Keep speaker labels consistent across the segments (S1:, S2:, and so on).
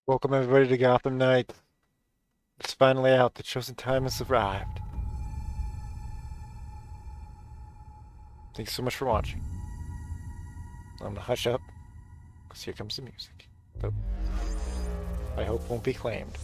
S1: Welcome everybody to Gotham Night. It's finally out. The chosen time has arrived. Thanks so much for watching. I'm gonna hush up, because here comes the music. But I hope won't be claimed.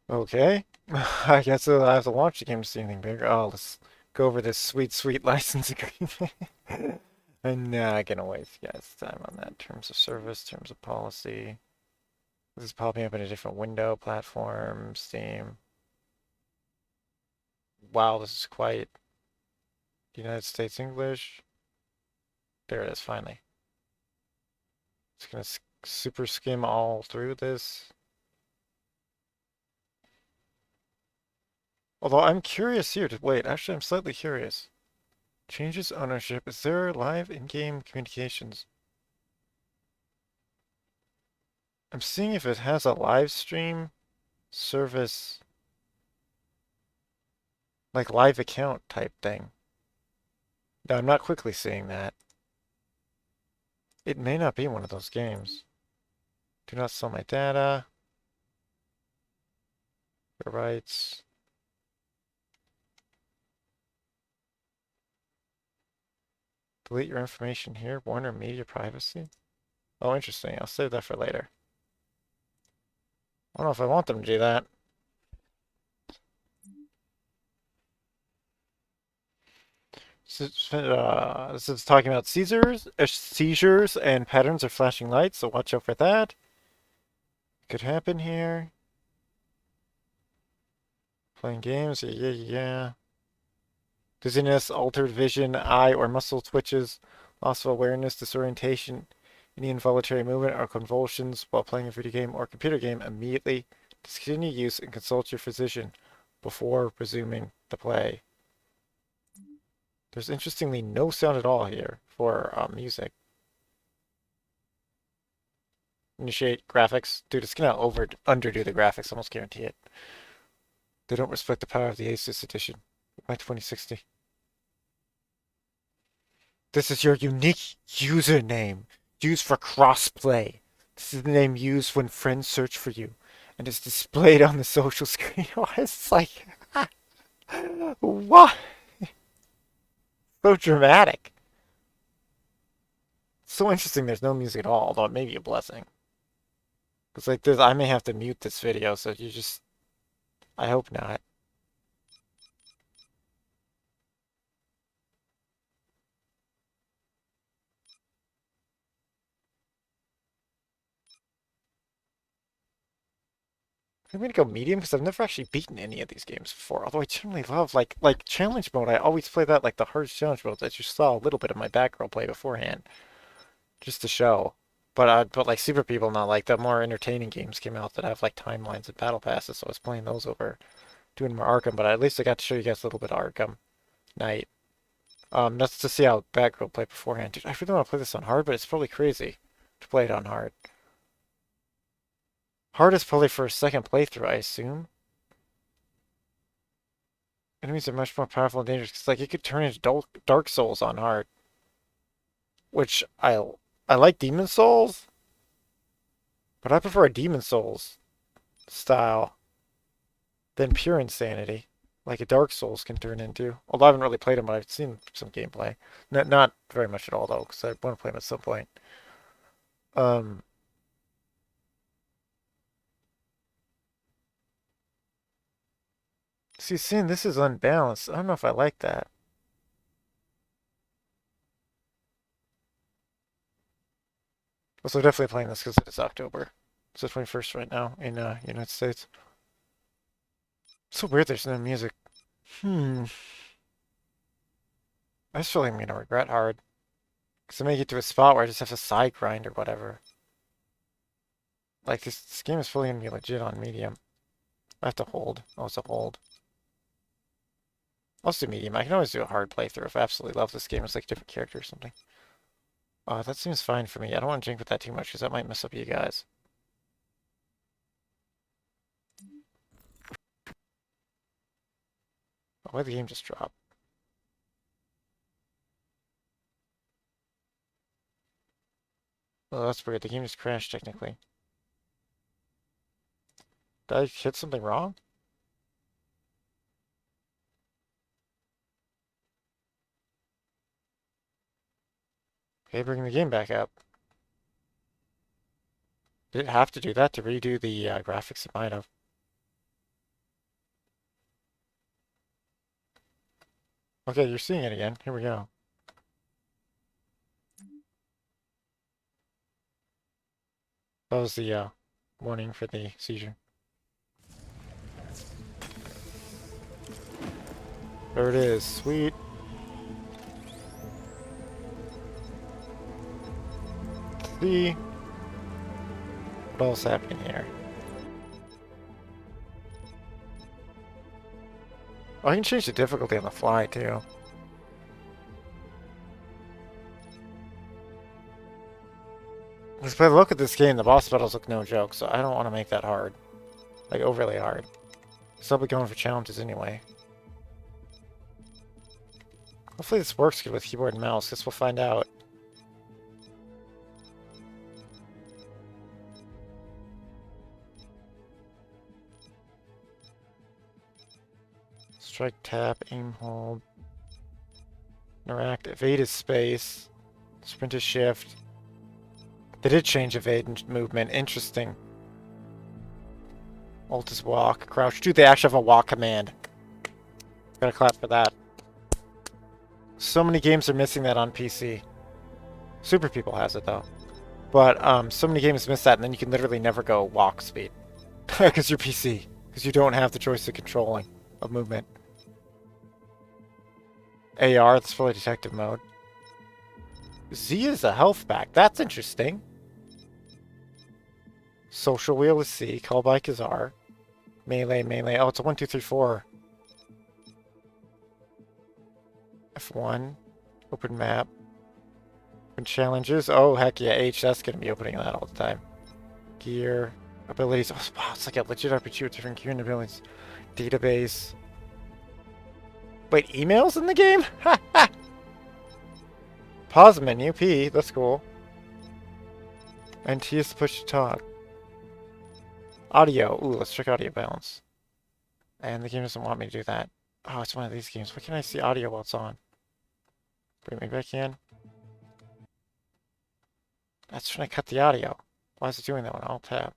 S1: Okay. I guess I'll have to launch the game to see anything bigger. Oh, let's go over this sweet, sweet license agreement. I'm not gonna waste guys' time on that. Terms of service, terms of policy. This is popping up in a different window, platform, Steam. Wow, this is quite United States English. There it is, finally. It's gonna super skim all through this. Although I'm curious here to wait, actually I'm slightly curious. Changes ownership. Is there live in-game communications? I'm seeing if it has a live stream service, like live account type thing. No, I'm not quickly seeing that. It may not be one of those games. Do not sell my data. Your rights. Delete your information here. Warner Media privacy. Oh, interesting. I'll save that for later. I don't know if I want them to do that. This is talking about seizures and patterns of flashing lights, so watch out for that. Could happen here. Playing games, yeah. Dizziness, altered vision, eye or muscle twitches, loss of awareness, disorientation, any involuntary movement or convulsions while playing a video game or computer game, immediately discontinue use and consult your physician before resuming the play. There's interestingly no sound at all here for music. Initiate graphics. Dude, it's gonna underdo the graphics, almost guarantee it. They don't respect the power of the Asus edition. My 2060. This is your unique username, used for crossplay. This is the name used when friends search for you, and is displayed on the social screen. It's like, what? So dramatic. So interesting there's no music at all, although it may be a blessing. Because like this, I may have to mute this video, so you just, I hope not. I'm gonna go medium because I've never actually beaten any of these games before. Although I generally love like challenge mode. I always play that like the hardest challenge mode that you saw a little bit of my Batgirl play beforehand, just to show. But like Super People, not like the more entertaining games came out that have like timelines and battle passes. So I was playing those over, doing more Arkham. But at least I got to show you guys a little bit of Arkham Knight. That's to see how Batgirl played beforehand. Dude, I really want to play this on hard, but it's probably crazy to play it on hard. Hard is probably for a second playthrough, I assume. Enemies are much more powerful and dangerous. Cause like you could turn into Dark Souls on hard, which I like Demon Souls, but I prefer a Demon Souls style than pure insanity, like a Dark Souls can turn into. Although I haven't really played them, but I've seen some gameplay. Not very much at all though, because I want to play them at some point. Um, see, seeing this is unbalanced. I don't know if I like that. Also, definitely playing this because it's October. It's the 21st right now in United States. It's so weird there's no music. I just feel like I'm gonna regret hard. Because I may get to a spot where I just have to side grind or whatever. Like this game is fully gonna be legit on medium. I have to hold. Oh, it's a hold. I'll do medium. I can always do a hard playthrough if I absolutely love this game. It's like a different character or something. That seems fine for me. I don't want to jink with that too much because that might mess up you guys. Why'd the game just drop? Oh, that's weird. The game just crashed, technically. Did I hit something wrong? Okay, bring the game back up. Did it have to do that to redo the graphics? It might have. Okay, you're seeing it again. Here we go. That was the warning for the seizure. There it is. Sweet. See what else happening here? Oh, I can change the difficulty on the fly too. Because by the look at this game, the boss battles look no joke, so I don't want to make that hard. Like, overly hard. So I'll be going for challenges anyway. Hopefully this works good with keyboard and mouse, because we'll find out. Strike, tap, aim, hold. Interact. Evade is space. Sprint is shift. They did change evade movement. Interesting. Alt is walk. Crouch. Dude, they actually have a walk command. Gotta clap for that. So many games are missing that on PC. Super People has it, though. But, so many games miss that, and then you can literally never go walk speed. Because you're PC. Because you don't have the choice of controlling of movement. AR, that's fully detective mode. Z is a health pack. That's interesting. Social wheel is C. Call bike is R. Melee, melee. Oh, it's a 1, 2, 3, 4. F1. Open map. Open challenges. Oh, heck yeah. H, that's going to be opening that all the time. Gear. Abilities. Oh, wow, it's like a legit RPG with different gear and abilities. Database. Wait, emails in the game? Ha ha! Pause menu, P, that's cool. And T is to push to talk. Audio. Ooh, let's check audio balance. And the game doesn't want me to do that. Oh, it's one of these games. Why can't I see audio while it's on? Bring me back in. That's trying to cut the audio. Why is it doing that when I'll tab?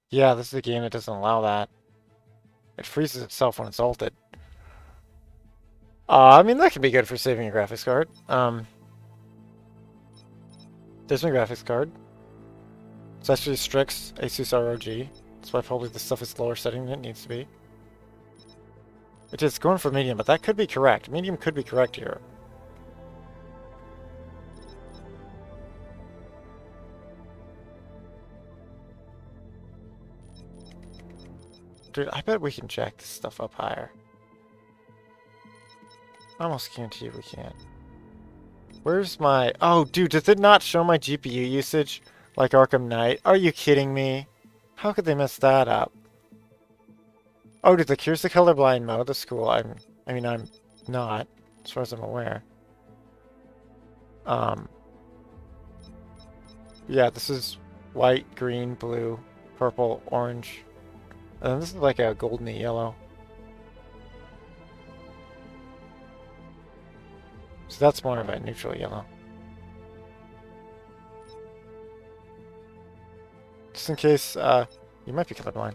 S1: Yeah, this is a game that doesn't allow that. It freezes itself when it's ulted. I mean, that could be good for saving a graphics card. There's my graphics card. It's actually Strix Asus ROG. That's why probably this stuff is lower setting than it needs to be. It is going for medium, but that could be correct. Medium could be correct here. Dude, I bet we can jack this stuff up higher. I almost guarantee we can. Where's my... Oh, dude, does it not show my GPU usage like Arkham Knight? Are you kidding me? How could they mess that up? Oh, dude, like, here's the colorblind mode. That's cool. I mean, I'm not, as far as I'm aware. Yeah, this is white, green, blue, purple, orange. And then this is like a goldeny yellow. So that's more of a neutral yellow. Just in case, you might be colorblind.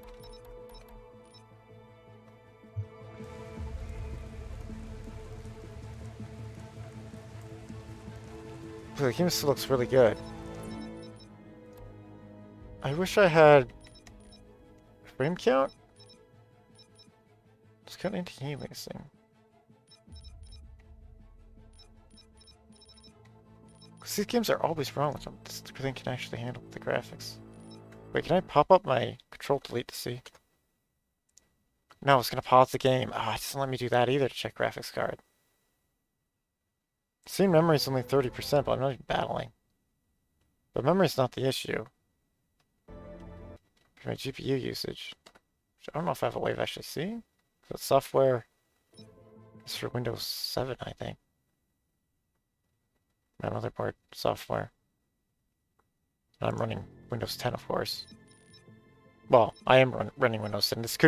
S1: The game still looks really good. I wish I had frame count. It's kind of anti-aliasing this thing. Because these games are always wrong with them. This thing can actually handle the graphics. Wait, can I pop up my control delete to see? No, it's gonna pause the game. Ah, it doesn't let me do that either to check graphics card. Scene memory is only 30%, but I'm not even battling. But memory's not the issue. My GPU usage. I don't know if I have a way of actually seeing. The software is for Windows 7, I think. My motherboard software. And I'm running Windows 10, of course. Well, I am running Windows 10. This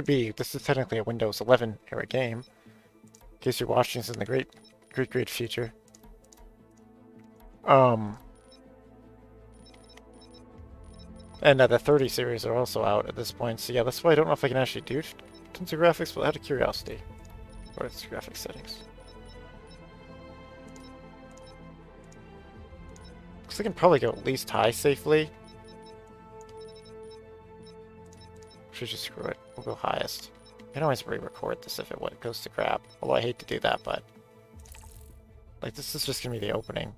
S1: is technically a Windows 11 era game. In case you're watching this in the great future. And the 30 series are also out at this point. So yeah, that's why I don't know if I can actually do tons of graphics, but out of curiosity. What are its graphics settings? Looks like I can probably go at least high safely. Should just screw it. We'll go highest. I can always re-record this if it goes to crap. Although I hate to do that, but... like, this is just gonna be the opening.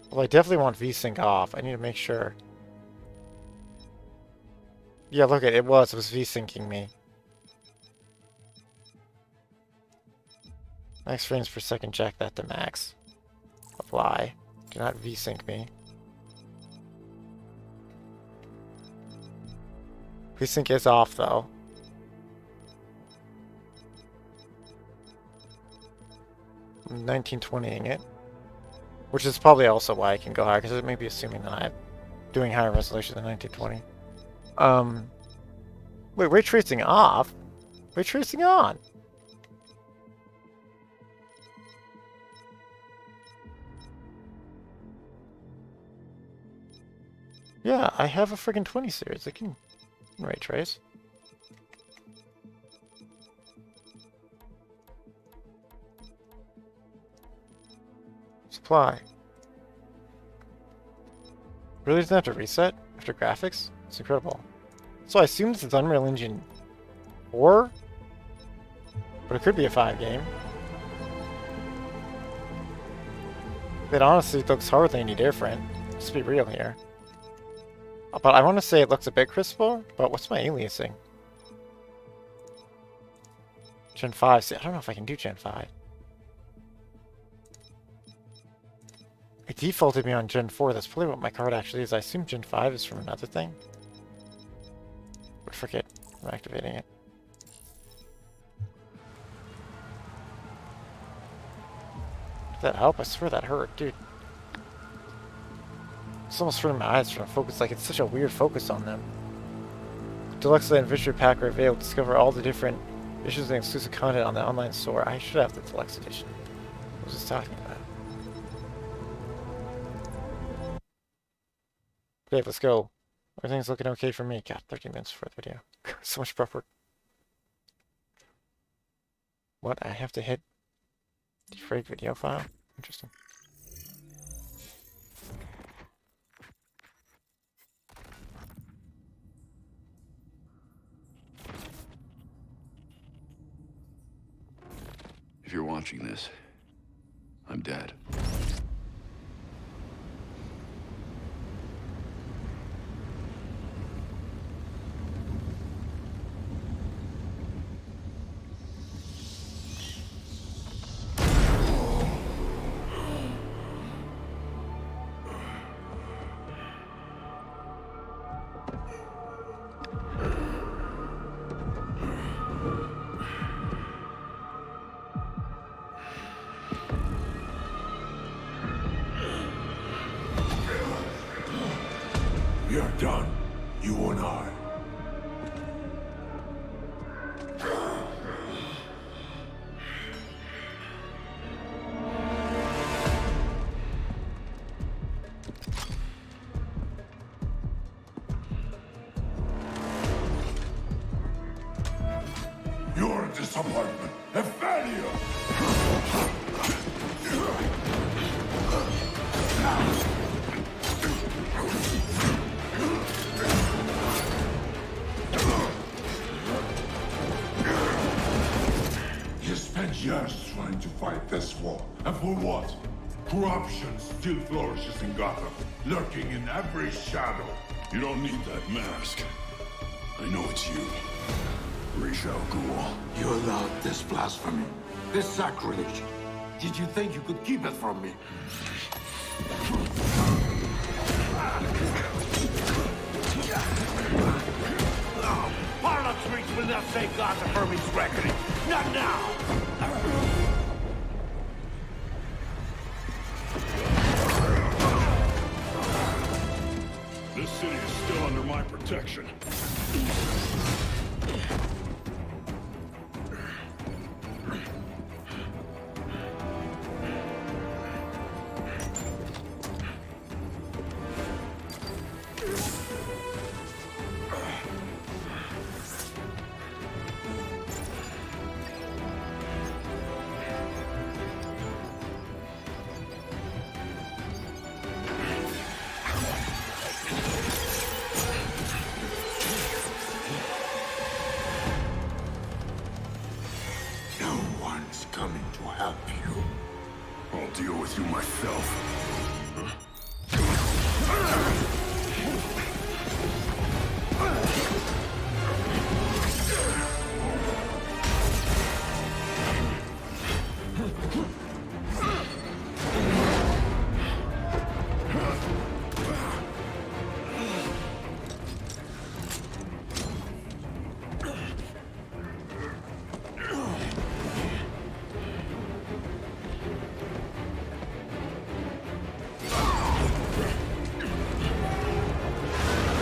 S1: Well, I definitely want VSync off. I need to make sure. Yeah, look at it. It was VSyncing me. Max frames per second, jack that to max. Apply. Do not VSync me. VSync is off, though. I'm 1920ing it. Which is probably also why I can go higher, because it may be assuming that I'm doing higher resolution than 1920. Wait, ray tracing off? Ray tracing on? Yeah, I have a friggin' 20 series. I can ray trace. Supply. Really doesn't have to reset after graphics? It's incredible. So I assume this is Unreal Engine 4? But it could be a 5 game. It honestly looks hardly any different. Let's be real here. But I want to say it looks a bit crisper, but what's my aliasing? Gen 5. See, I don't know if I can do Gen 5. It defaulted me on Gen 4. That's probably what my card actually is. I assume Gen 5 is from another thing. But forget. I'm activating it. Did that help? I swear that hurt, dude. It's almost hurting my eyes trying to focus. Like, it's such a weird focus on them. Deluxe and Adventure Pack are available. Discover all the different issues and exclusive content on the online store. I should have the Deluxe Edition. What was this talking about? Okay, let's go. Everything's looking okay for me. God, 13 minutes for the video. So much prep work. What? I have to hit defrag video file? Interesting.
S2: If you're watching this, I'm dead.
S3: We're done, you and I. You're a disappointment, a failure! You spent years trying to fight this war, and for what? Corruption still flourishes in Gotham, lurking in every shadow.
S4: You don't need that mask. I know it's you. Ra's al Ghul.
S3: You allowed this blasphemy, this sacrilege. Did you think you could keep it from me? streets will not save Gotham from its reckoning. Not now!
S4: This city is still under my protection.
S3: No one's coming to help you.
S4: I'll deal with you myself.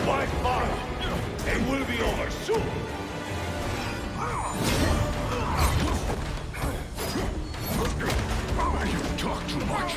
S3: By far, it will be over soon.
S4: You talk too much.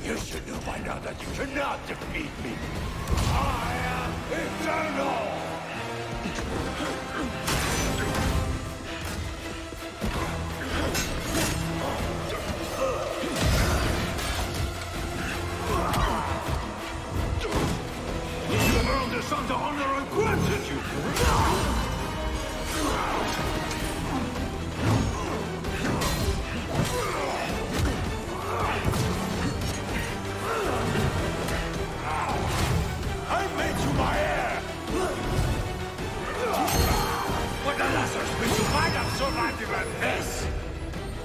S3: You should know by now that you cannot defeat me. I am eternal! You have earned the sun to honor and granted you! I made you my heir! But the lesser species might have survived even this!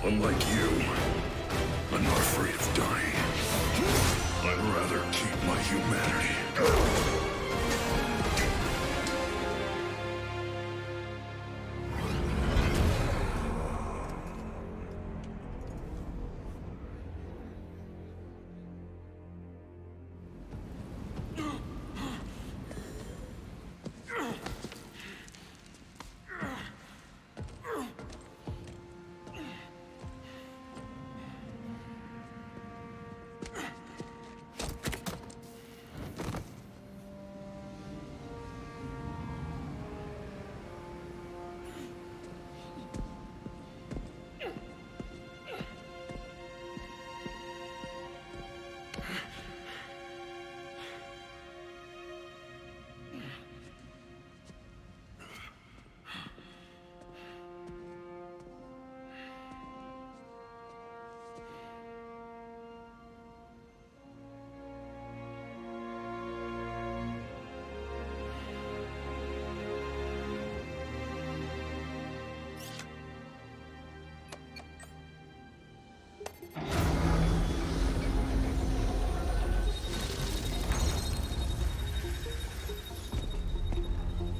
S4: Unlike you, I'm not afraid of dying. I'd rather keep my humanity.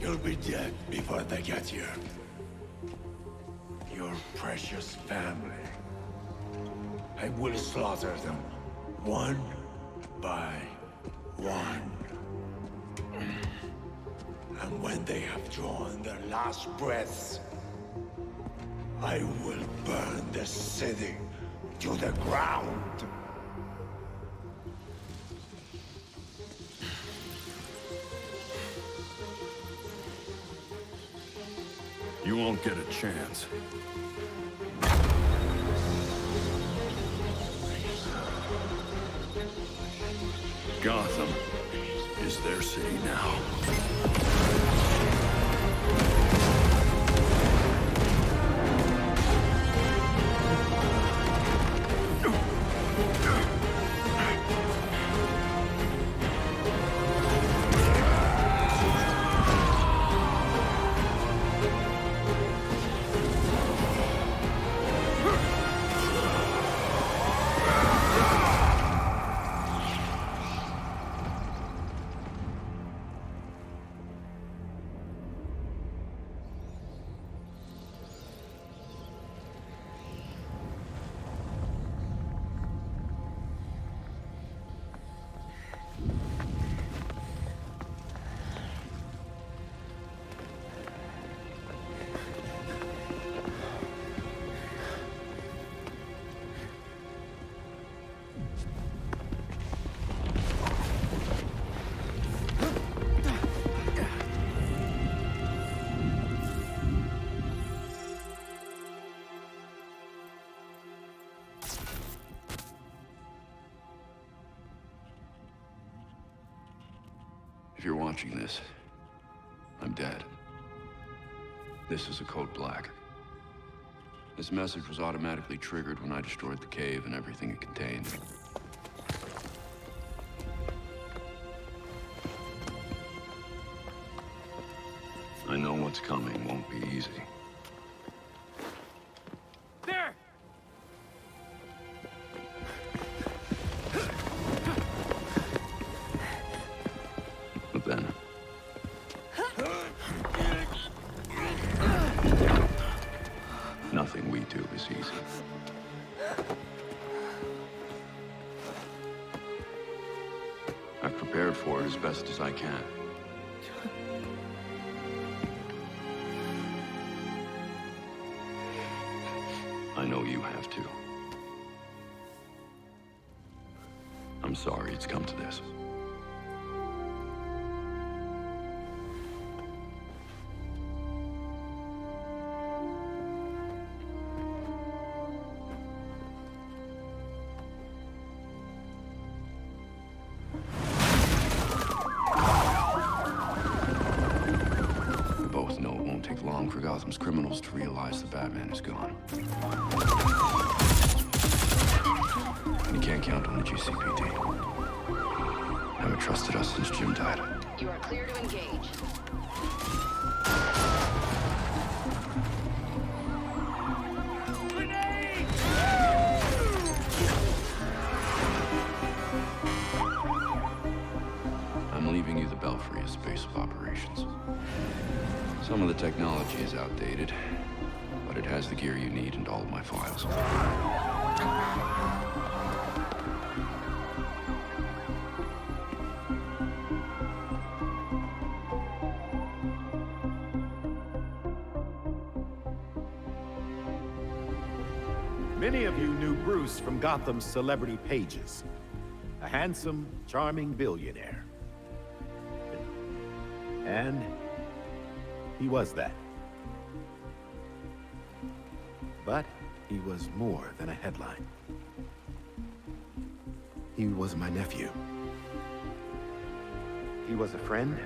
S3: You'll be dead before they get here. Your precious family. I will slaughter them, one by one. And when they have drawn their last breaths, I will burn the city to the ground.
S4: You won't get a chance. Gotham is their city now.
S2: If you're watching this, I'm dead. This is a code black. This message was automatically triggered when I destroyed the cave and everything it contained. I know what's coming won't be easy.
S5: There!
S2: But then... nothing we do is easy. I've prepared for it as best as I can. I know you have too. I'm sorry it's come to this. We both know it won't take long for Gotham's criminals to realize the Batman is gone. You can't count on the GCPD. Haven't trusted us since Jim died.
S6: You are clear to engage.
S2: I'm leaving you the Belfry as base of operations. Some of the technology is outdated, but it has the gear you need and all of my files.
S7: Many of you knew Bruce from Gotham's celebrity pages. A handsome, charming billionaire. And he was that. But he was more than a headline. He was my nephew. He was a friend,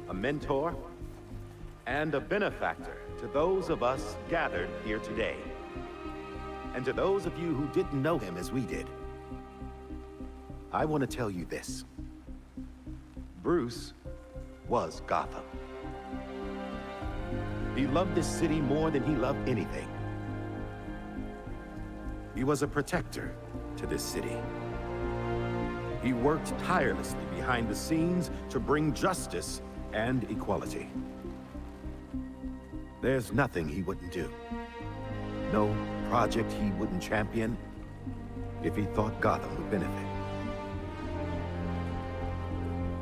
S7: a mentor, and a benefactor to those of us gathered here today. And to those of you who didn't know him as we did, I want to tell you this. Bruce was Gotham. He loved this city more than he loved anything. He was a protector to this city. He worked tirelessly behind the scenes to bring justice and equality. There's nothing he wouldn't do. No project he wouldn't champion if he thought Gotham would benefit.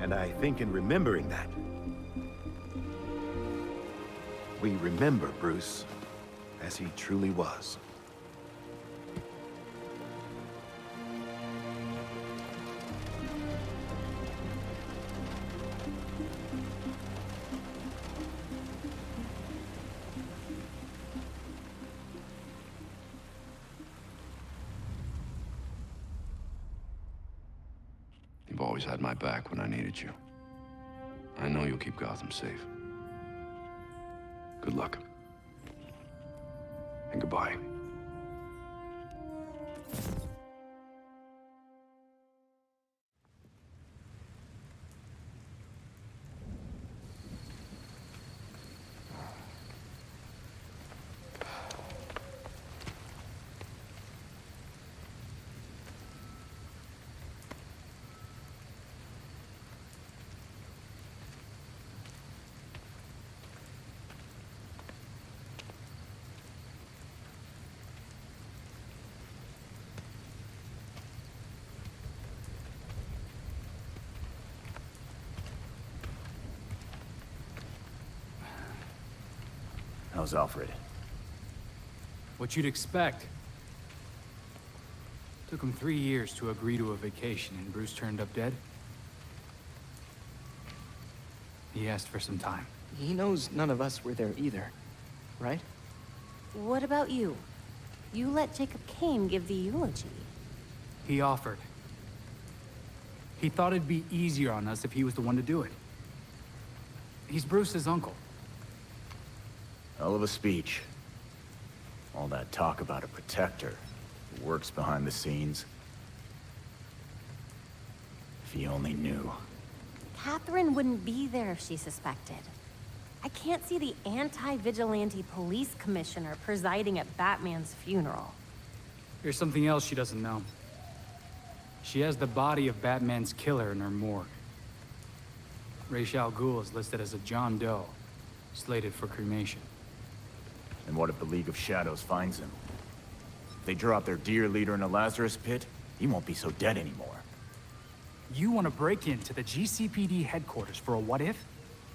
S7: And I think in remembering that, we remember Bruce as he truly was.
S2: You've always had my back when I needed you. I know you'll keep Gotham safe. Good luck. And goodbye.
S5: How's Alfred?
S8: What you'd expect. Took him 3 years to agree to a vacation, and Bruce turned up dead. He asked for some time.
S9: He knows none of us were there either, right?
S6: What about you? You let Jacob Kane give the eulogy.
S8: He offered. He thought it'd be easier on us if he was the one to do it. He's Bruce's uncle.
S5: Hell of a speech. All that talk about a protector who works behind the scenes. If he only knew.
S6: Catherine wouldn't be there if she suspected. I can't see the anti-vigilante police commissioner presiding at Batman's funeral.
S8: Here's something else she doesn't know. She has the body of Batman's killer in her morgue. Ra's al Ghul is listed as a John Doe, slated for cremation.
S5: And what if the League of Shadows finds him? If they drop their dear leader in a Lazarus pit, he won't be so dead anymore.
S8: You want to break into the GCPD headquarters for a what-if?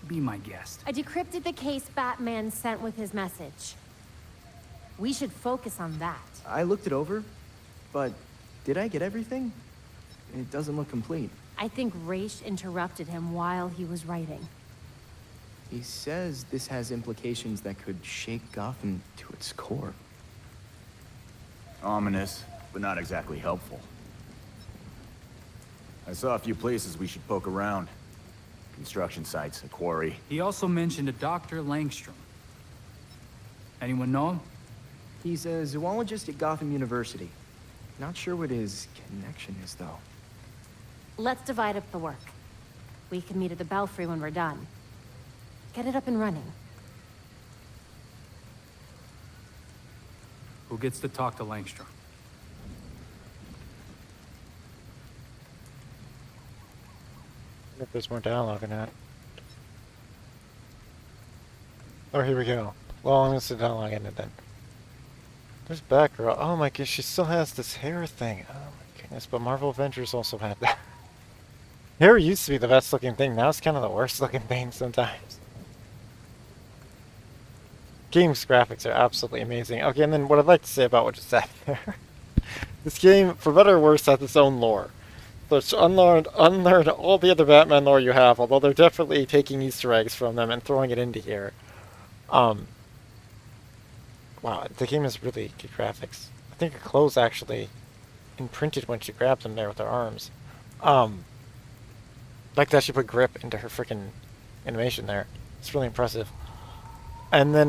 S8: Be my guest.
S6: I decrypted the case Batman sent with his message. We should focus on that.
S9: I looked it over, but did I get everything? It doesn't look complete.
S6: I think Ra's interrupted him while he was writing.
S9: He says this has implications that could shake Gotham to its core.
S5: Ominous, but not exactly helpful. I saw a few places we should poke around. Construction sites, a quarry.
S8: He also mentioned a Dr. Langstrom. Anyone know him?
S9: He's a zoologist at Gotham University. Not sure what his connection is, though.
S6: Let's divide up the work. We can meet at the Belfry when we're done. Get it up and running.
S8: Who gets to talk to Langstrom?
S1: If there's more dialogue in that. Oh, here we go. Well, I'm gonna see dialogue in it then. There's Batgirl. Oh my gosh, she still has this hair thing. Oh my goodness, but Marvel Avengers also had that. Hair used to be the best looking thing, now it's kind of the worst looking thing sometimes. Game's graphics are absolutely amazing. Okay, and then what I'd like to say about what just said there. This game, for better or worse, has its own lore. So it's unlearn all the other Batman lore you have, although they're definitely taking Easter eggs from them and throwing it into here. Wow, the game has really good graphics. I think her clothes actually imprinted when she grabbed them there with her arms. Like that she put grip into her freaking animation there. It's really impressive. And then,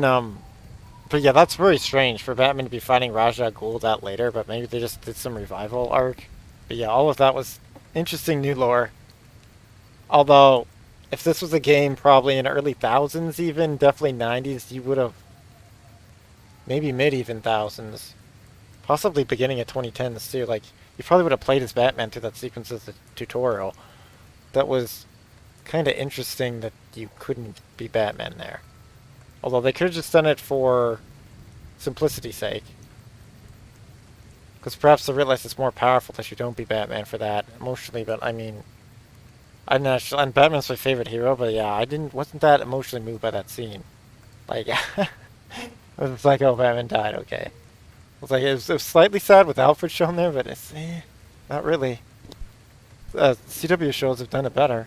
S1: but yeah, that's very strange for Batman to be fighting Ra's al Ghul that later, but maybe they just did some revival arc. But yeah, all of that was interesting new lore. Although, if this was a game probably in early thousands even, definitely 90s, you would have, maybe mid even thousands, possibly beginning of 2010s too, like, you probably would have played as Batman through that sequence of the tutorial. That was kind of interesting that you couldn't be Batman there. Although they could have just done it for simplicity's sake. Because perhaps they realize it's more powerful that you don't be Batman for that emotionally, but I mean, I'm not sure, and Batman's my favorite hero, but yeah, wasn't that emotionally moved by that scene. Like, it was like, oh, Batman died, okay. It was like, it was slightly sad with Alfred shown there, but it's, not really. CW shows have done it better.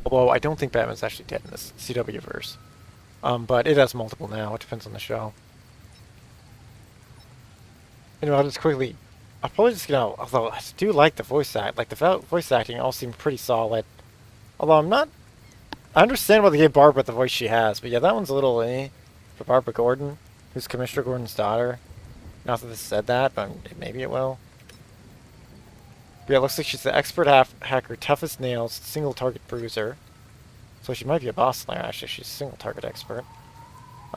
S1: Although I don't think Batman's actually dead in this CW verse. But it has multiple now, it depends on the show. Anyway, I'll just quickly I'll probably just, although I do like the voice act, like the voice acting all seemed pretty solid. Although I'm not, I understand why they gave Barbara the voice she has, but yeah, that one's a little for Barbara Gordon, who's Commissioner Gordon's daughter. Not that this said that, but maybe it will. But yeah, it looks like she's the expert hacker, toughest nails, single target bruiser. So she might be a boss slayer, actually. She's a single target expert.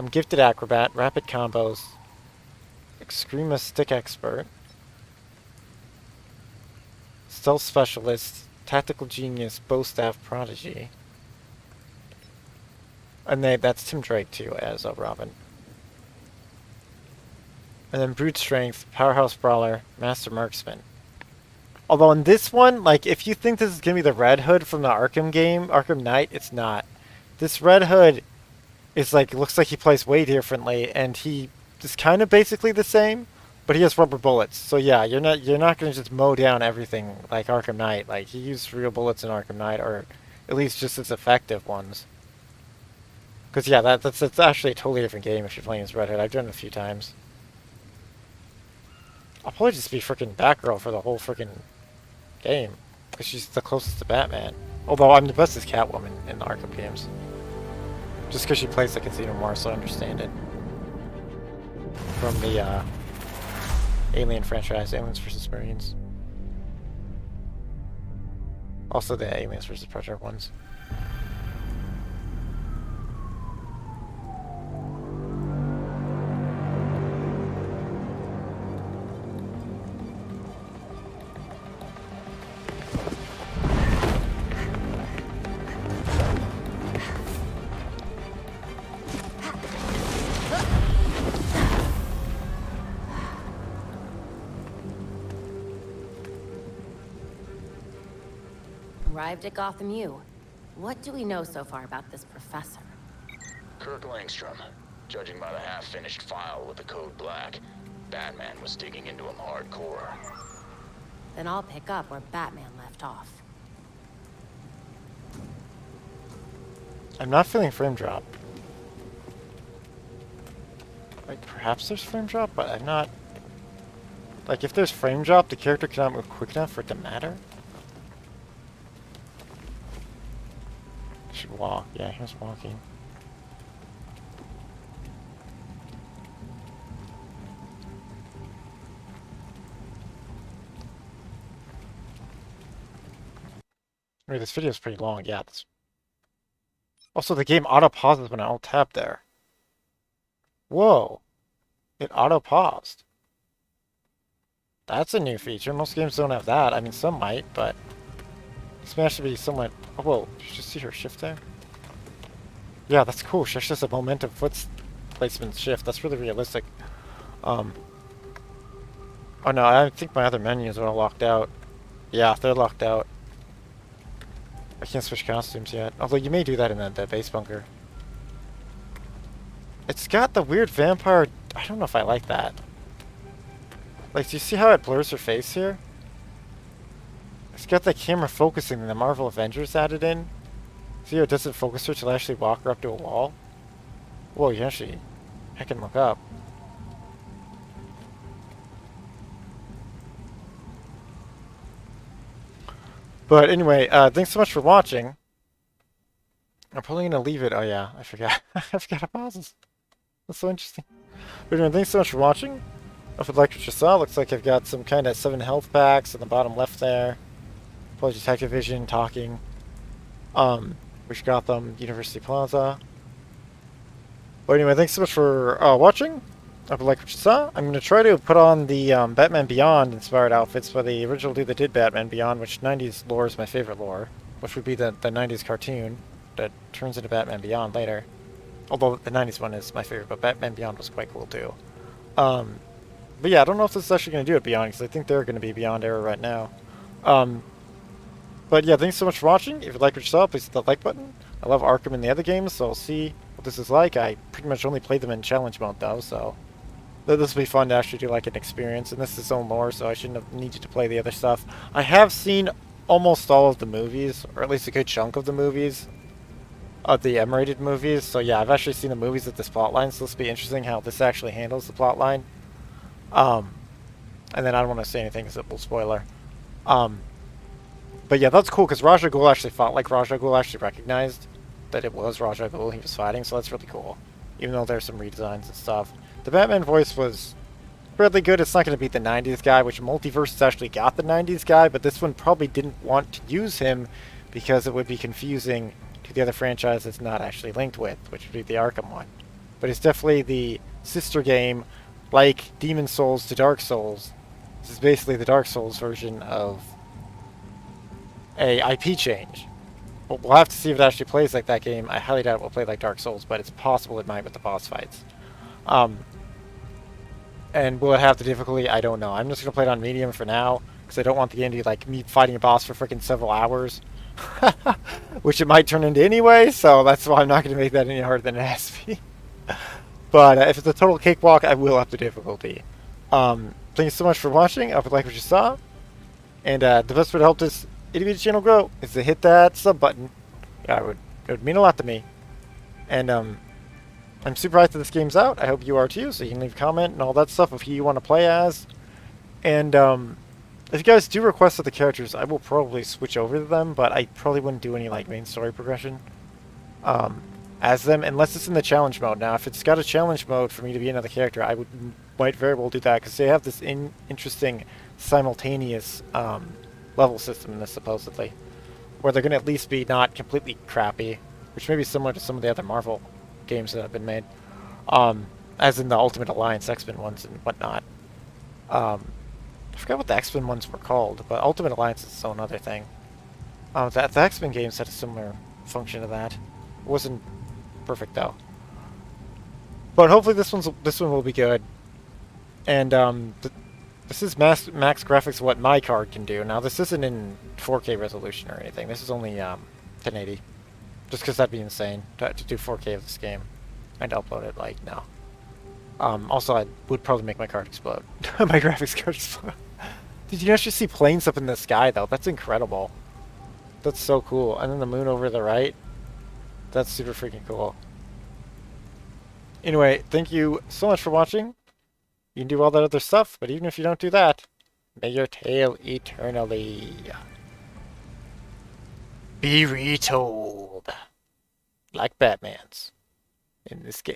S1: Gifted acrobat, rapid combos, Excrema stick expert, stealth specialist, tactical genius, bow staff prodigy. And that's Tim Drake too as Robin. And then brute strength, powerhouse brawler, master marksman. Although in this one, like, if you think this is gonna be the Red Hood from the Arkham game, Arkham Knight, it's not. This Red Hood is like, looks like he plays way differently, and he is kind of basically the same, but he has rubber bullets. So yeah, you're not gonna just mow down everything like Arkham Knight. Like, he used real bullets in Arkham Knight, or at least just as effective ones. Because yeah, that's actually a totally different game if you're playing as Red Hood. I've done it a few times. I'll probably just be freaking Batgirl for the whole freaking game, because she's the closest to Batman. Although I'm the best as Catwoman in the Arkham games. Just because she plays the casino more, so I understand it. From the Alien franchise, Aliens vs. Marines. Also the Aliens vs. Predator ones.
S6: Arrived at Gotham U. What do we know so far about this professor?
S5: Kirk Langstrom. Judging by the half-finished file with the code black, Batman was digging into him hardcore.
S6: Then I'll pick up where Batman left off.
S1: I'm not feeling frame drop. Like, perhaps there's frame drop, but I'm not... Like, if there's frame drop, the character cannot move quick enough for it to matter? Should walk. Yeah, he was walking. Wait, this video is pretty long. Yeah. Also, the game auto pauses when I alt tab there. Whoa! It auto paused. That's a new feature. Most games don't have that. I mean, some might, but this may actually be somewhat. Oh, whoa! Did you just see her shift there? Yeah, that's cool. She actually has a momentum foot placement shift. That's really realistic. Oh no, I think my other menus are all locked out. Yeah, they're locked out. I can't switch costumes yet. Although you may do that in the base bunker. It's got the weird vampire... I don't know if I like that. Like, do you see how it blurs her face here? It's got the camera focusing that the Marvel Avengers added in. See how it doesn't focus her till I actually walk her up to a wall? Whoa, you actually... I can look up. But anyway, thanks so much for watching. I'm probably going to leave it. Oh yeah, I forgot. I forgot to pause this. That's so interesting. But anyway, thanks so much for watching. If you liked what you saw, looks like I've got some kind of 7 health packs in the bottom left there. Probably Detective Vision talking. Wish Gotham, University Plaza. But anyway, thanks so much for watching. If you liked what you saw, I'm going to try to put on the Batman Beyond inspired outfits by the original dude that did Batman Beyond, which 90s lore is my favorite lore, which would be the 90s cartoon that turns into Batman Beyond later. Although the 90s one is my favorite, but Batman Beyond was quite cool too. But yeah, I don't know if this is actually going to do it Beyond, because I think they're going to be Beyond era right now. But yeah, thanks so much for watching. If you liked what you saw, please hit the like button. I love Arkham and the other games, so I'll see what this is like. I pretty much only played them in challenge mode though, so this will be fun to actually do like an experience. And this is its own lore, so I shouldn't have needed to play the other stuff. I have seen almost all of the movies, or at least a good chunk of the movies, of the M-rated movies. So yeah, I've actually seen the movies with this plotline, so this will be interesting how this actually handles the plotline. And then I don't want to say anything because it will spoiler. Um, but yeah, that's cool because Ra's al Ghul actually fought like Ra's al Ghul, actually recognized that it was Ra's al Ghul he was fighting, so that's really cool. Even though there's some redesigns and stuff. The Batman voice was really good. It's not going to beat the 90s guy, which Multiverse has actually got the 90s guy, but this one probably didn't want to use him because it would be confusing to the other franchise it's not actually linked with, which would be the Arkham one. But it's definitely the sister game, like Demon Souls to Dark Souls. This is basically the Dark Souls version of a IP change. We'll have to see if it actually plays like that game. I highly doubt it will play like Dark Souls, but it's possible it might with the boss fights. And will it have the difficulty? I don't know. I'm just going to play it on medium for now, because I don't want the game to be like me fighting a boss for freaking several hours. Which it might turn into anyway, so that's why I'm not going to make that any harder than it has to be. But if it's a total cakewalk, I will up the difficulty. Thank you so much for watching. I hope you like what you saw. And the best way to help this itty-bitty channel grow is to hit that sub button. Yeah, it would mean a lot to me. And I'm super hyped that this game's out. I hope you are too, so you can leave a comment and all that stuff of who you want to play as. And if you guys do request of the characters, I will probably switch over to them, but I probably wouldn't do any like main story progression as them, unless it's in the challenge mode. Now, if it's got a challenge mode for me to be another character, I might very well do that, because they have this interesting simultaneous level system in this, supposedly, where they're going to at least be not completely crappy, which may be similar to some of the other Marvel games that have been made, as in the Ultimate Alliance X-Men ones and whatnot. I forgot what the X-Men ones were called, but Ultimate Alliance is its own other thing. The X-Men games had a similar function to that. It wasn't perfect though, but hopefully this one will be good. And this is max graphics of what my card can do. Now this isn't in 4K resolution or anything. This is only 1080. Just because that'd be insane to do 4K of this game and upload it. Like, no. Also, I would probably make my card explode. My graphics card explode. Did you actually see planes up in the sky though? That's incredible. That's so cool. And then the moon over the right. That's super freaking cool. Anyway, thank you so much for watching. You can do all that other stuff, but even if you don't do that, may your tale eternally be retold. Like Batman's in this game.